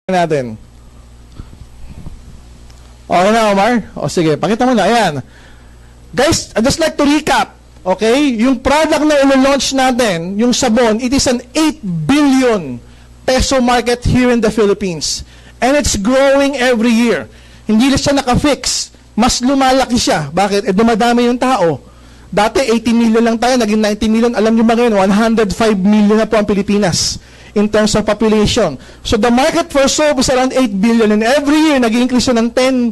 natin. Okay na, Omar? O sige, pakita mo na. Ayan. Guys, I'd just like to recap. Okay? Yung product na ilo-launch natin, yung sabon, it is an 8 billion peso market here in the Philippines. And it's growing every year. Hindi na siya naka-fix. Mas lumalaki siya. Bakit? Dumadami yung tao. Dati 80 million lang tayo, naging 90 million. Alam niyo ba ngayon, 105 million na po ang Pilipinas in terms of population. So the market for soap is around 8 billion and every year nag-increase ng 10%.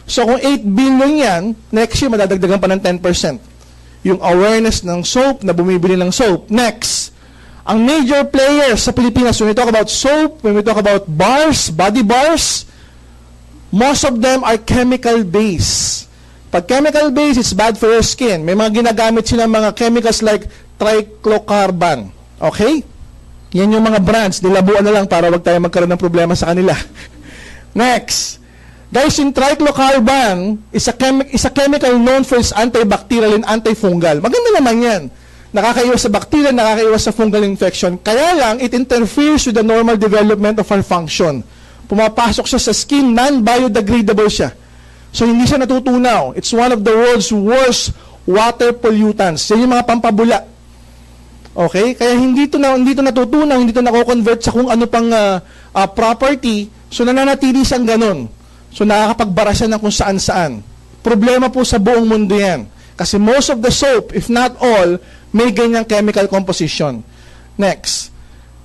So kung 8 billion yan, next year madadagdagan pa ng 10%. Yung awareness ng soap, na bumibili ng soap. Next, ang major players sa Pilipinas, when we talk about soap, when we talk about bars, body bars, most of them are chemical-based. Pag chemical-based, it's bad for your skin. May mga ginagamit sila mga chemicals like triclocarban. Okay? Yan yung mga brands, nilabuan na lang para wag tayo magkaroon ng problema sa kanila. Next. Guys, yung triclocarban is a chemical known for its antibacterial and antifungal. Maganda naman yan. Nakakaiwas sa bacteria, nakakaiwas sa fungal infection. Kaya lang, it interferes with the normal development of our function. Pumapasok siya sa skin, non-biodegradable siya. So, hindi siya natutunaw. It's one of the world's worst water pollutants. Yan yung mga pampabula. Okay? Kaya hindi ito natutunaw, hindi ito nako-convert sa kung ano pang property. So, nananatili siyang ganun. So, nakakapagbara siya ng kung saan-saan. Problema po sa buong mundo yan. Kasi most of the soap, if not all, may ganyang chemical composition. Next.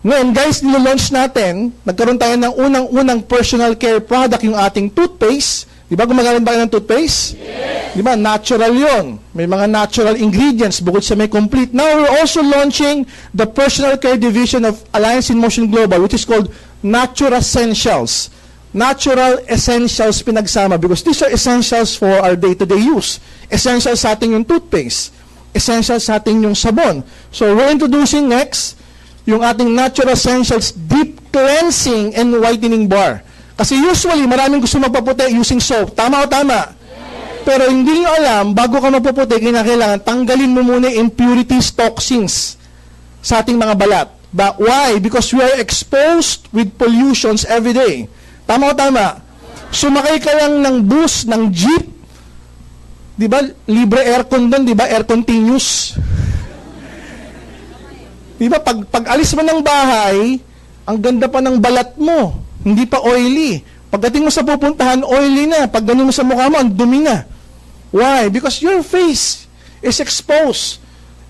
Ngayon, guys, nilo-launch natin, nagkaroon tayo ng unang-unang personal care product, yung ating toothpaste. Di ba gumagamit ba kayo ng toothpaste? Yes. Di ba? Natural yon. May mga natural ingredients bukod sa may complete. Now, we're also launching the personal care division of Alliance in Motion Global, which is called Natural Essentials. Natural Essentials pinagsama because these are essentials for our day-to-day use. Essentials sa ating yung toothpaste. Essentials sa ating yung sabon. So, we're introducing next yung ating Natural Essentials Deep Cleansing and Whitening Bar. Kasi usually, maraming gusto magpaputi using soap. Tama o tama? Yes. Pero hindi nyo alam, bago ka magpaputi, kinakailangan tanggalin mo muna impurities, toxins sa ating mga balat. But why? Because we are exposed with pollutions every day. Tama o tama? Sumakay ka lang ng bus, ng jeep, di ba? Libre aircon doon, di ba? Air continuous. Di ba? Pag alis mo ng bahay, ang ganda pa ng balat mo. Hindi pa oily. Pagdating mo sa pupuntahan, oily na. Pag ganun mo sa mukha mo, ang dumi na. Why? Because your face is exposed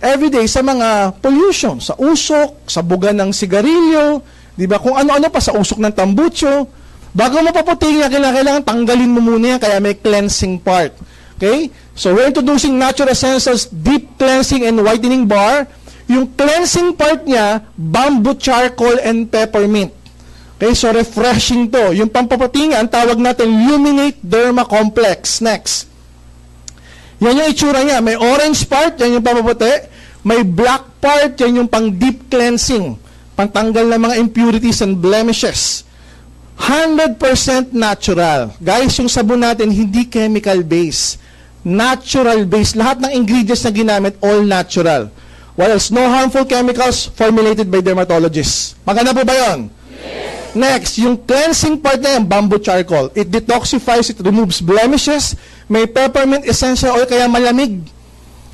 every day sa mga pollution. Sa usok, sa buga ng sigarilyo, di ba? Kung ano-ano pa, sa usok ng tambucho. Bago mo paputingin, kailangan tanggalin mo muna yan, kaya may cleansing part. Okay? So, we're introducing Natural Essentials Deep Cleansing and Whitening Bar. Yung cleansing part niya, bamboo charcoal and peppermint. Okay, so refreshing to. Yung pampapatingan, tawag natin Luminate Derma Complex. Next. Yan yung itsura niya. May orange part, yan yung pampaputi. May black part, yan yung pang deep cleansing. Pantanggal ng mga impurities and blemishes. 100% natural. Guys, yung sabon natin, hindi chemical-based. Natural-based. Lahat ng ingredients na ginamit, all natural. While else, no harmful chemicals formulated by dermatologists. Maganda po ba yun? Next, yung cleansing part na yan, bamboo charcoal. It detoxifies, it removes blemishes. May peppermint essential oil, kaya malamig.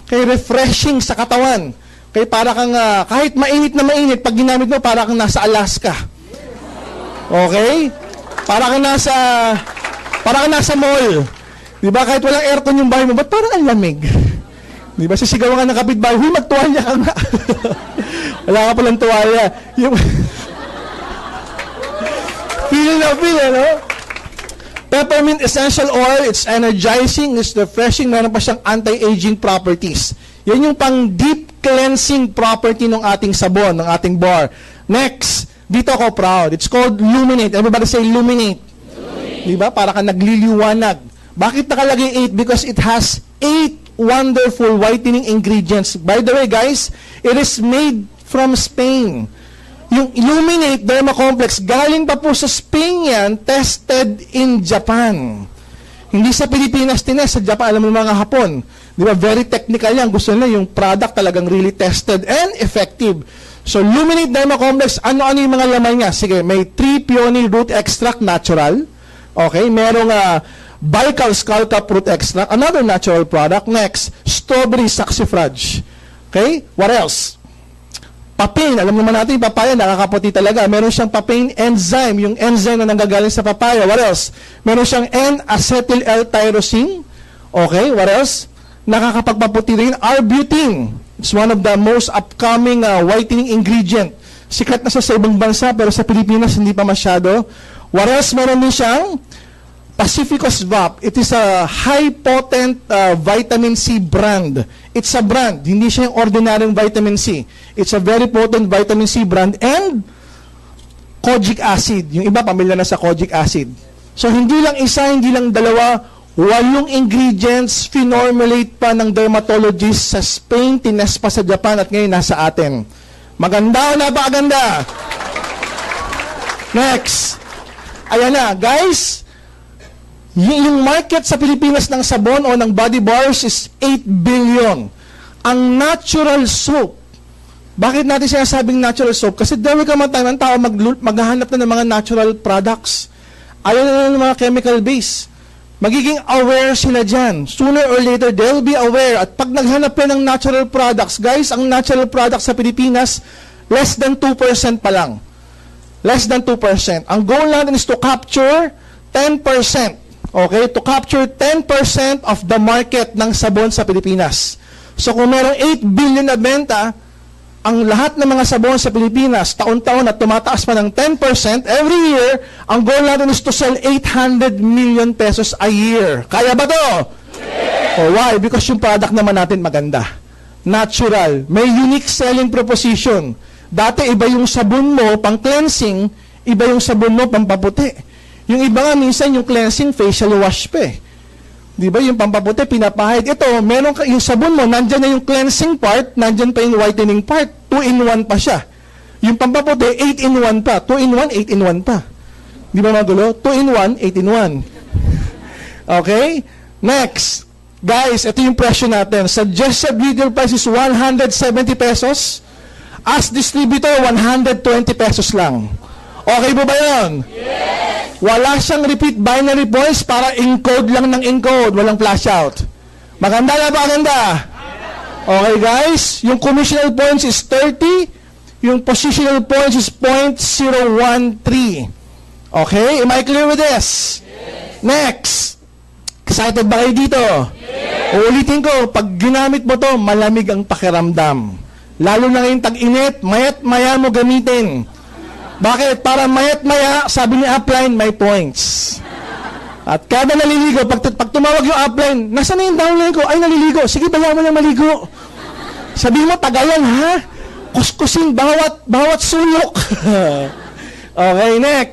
Kaya refreshing sa katawan. Kaya para kang, kahit mainit na mainit, pag ginamit mo, para kang nasa Alaska. Okay? Para kang nasa mall. Diba? Kahit walang aircon yung bahay mo, ba't parang ang lamig? Diba? Sisigawan ka ng kapitbahay, huy, magtuwalya ka nga. Wala ka palang tuwalya. Yung feel, no? Peppermint essential oil, it's energizing, it's refreshing, meron pa siyang anti-aging properties. Yan yung pang deep cleansing property ng ating sabon, ng ating bar. Next, dito ako proud. It's called Luminate. Everybody say Luminate. Diba? Para ka nagliliwanag. Bakit nakalagay 8? Because it has 8 wonderful whitening ingredients. By the way, guys, it is made from Spain. Yung Luminate Derma Complex, galing pa po sa Spain yan, tested in Japan. Hindi sa Pilipinas tinest, sa Japan, alam mo mga Hapon. Di ba? Very technical yan. Gusto nila yung product talagang really tested and effective. So, Luminate Derma Complex, ano-ano yung mga laman niya? Sige, may 3 peony root extract, natural. Okay, merong Baikal Skull Cap root extract, another natural product. Next, strawberry saxifrage. Okay, what else? Papain, alam naman natin, yung papaya, nakakaputi talaga. Meron siyang papain enzyme, yung enzyme na nanggagaling sa papaya. What else? Meron siyang N-acetyl L-tyrosine. Okay, what else? Nakakapagpaputi rin, arbutin. It's one of the most upcoming whitening ingredient. Sikat na siya sa ibang bansa, pero sa Pilipinas, hindi pa masyado. What else? Meron din siyang Pacificus VAP. It is a high-potent vitamin C brand. It's a brand. Hindi siya yung ordinaryong vitamin C. It's a very potent vitamin C brand. And kojic acid. Yung iba, pamilya na sa kojic acid. So, hindi lang isa, hindi lang dalawa, 8 ingredients, finormulate pa ng dermatologist sa Spain, tinest pa sa Japan, at ngayon nasa atin. Maganda o napakaganda? Next. Ayan na, guys. Yung market sa Pilipinas ng sabon o ng body bars is 8 billion. Ang natural soap, bakit natin sinasabing natural soap? Kasi there will come a time ang tao maghahanap na ng mga natural products. Ayaw na ng mga chemical base. Magiging aware sila dyan. Sooner or later, they'll be aware. At pag naghanap ka ng natural products, guys, ang natural products sa Pilipinas, less than 2% pa lang. Less than 2%. Ang goal natin is to capture 10%. Okay? To capture 10% of the market ng sabon sa Pilipinas. So kung merong 8 billion na benta, ang lahat ng mga sabon sa Pilipinas, taon-taon at tumataas pa ng 10%, every year, ang goal natin is to sell 800 million pesos a year. Kaya ba to? Yes! Oh, why? Because yung product naman natin maganda. Natural. May unique selling proposition. Dati, iba yung sabon mo pang cleansing, iba yung sabon mo pang paputi. Yung iba nga, minsan yung cleansing, facial wash pa eh. Di ba, yung pampaputi, pinapahid. Ito, meron ka, yung sabon mo, nandyan na yung cleansing part, nandyan pa yung whitening part. 2-in-1 pa siya. Yung pampaputi, 8-in-1 pa. 2-in-1, 8-in-1 pa. Di ba magulo? 2-in-1, 8-in-1. Okay? Next. Guys, ito yung presyo natin. Suggested retail price is 170 pesos. As distributor, 120 pesos lang. Okay po ba yun? Yes! Wala siyang repeat binary points para encode lang ng encode. Walang flash out. Maganda na ba? Maganda? Okay guys, yung commissional points is 30. Yung positional points is 0.013. Okay? Am I clear with this? Yes. Next. Excited ba kayo dito? Yes. Uulitin ko, pag ginamit mo to, malamig ang pakiramdam. Lalo na ngayong tag-init, mayat maya mo gamitin. Bakit? Para mayat-maya, sabi ni upline, may points. At kada naliligo, pag tumawag yung upline, nasaan na yung downline ko? Ay, naliligo. Sige, bayaw mo lang maligo. Sabihin mo, tagayan, ha? Kuskusin, bawat sulok. Okay, next.